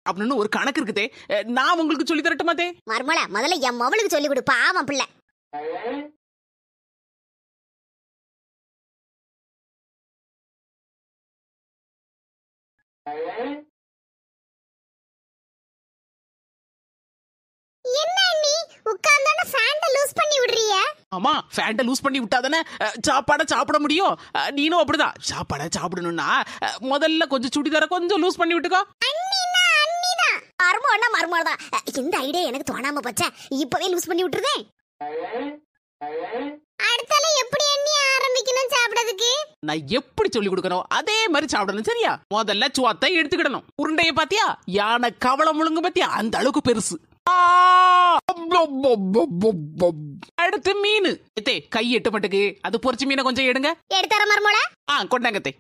அப்படின்னு ஒரு கணக்கு இருக்குதே. நான் உங்களுக்கு சொல்லி தரட்டுமா தே? மர்மலா முதல்ல என் மவளுக்கு சொல்லி கொடு, பாவம் பிள்ளை. என்ன நீ உட்கார்ந்தானே ஃபேன்ட லூஸ் பண்ணி விடுறிய? ஆமா, ஃபேன்ட லூஸ் பண்ணி விட்டாதானே சாப்பாட சாப்பிட முடியும். நீனும் அப்படிதான். சாப்பாட சாப்பிடணும்னா முதல்ல கொஞ்சம் சுடிதார கொஞ்சம் லூஸ் பண்ணி விட்டுக்கோ. அண்ணினா அண்ணிதான். மர்மோதான். இந்த ஐடியா எனக்கு தோணாம போச்சே. இப்பவே லூஸ் பண்ணி விட்டுறதே. அடுத்தால எப்படி அண்ணி ஆரம்பிக்கணும் சாப்பிடுறதுக்கு? நான் எப்படி சொல்லி கொடுக்கணும் அதே மாதிரி சாப்பிடணும். சரியா? முதல்ல சுவாத்தை எடுத்துக்கிடணும். உருண்டைய பாத்தியா? யானை கவளம் முழுங்க பாத்தியா? அந்த அளவுக்கு பெருசு. அடுத்து மீன். கை எட்டு மட்டுக்கு அது பொரிச்சு மீனை கொஞ்சம் எடுங்க. எடுத்தார மர்மோளா? கொண்டாங்க தே.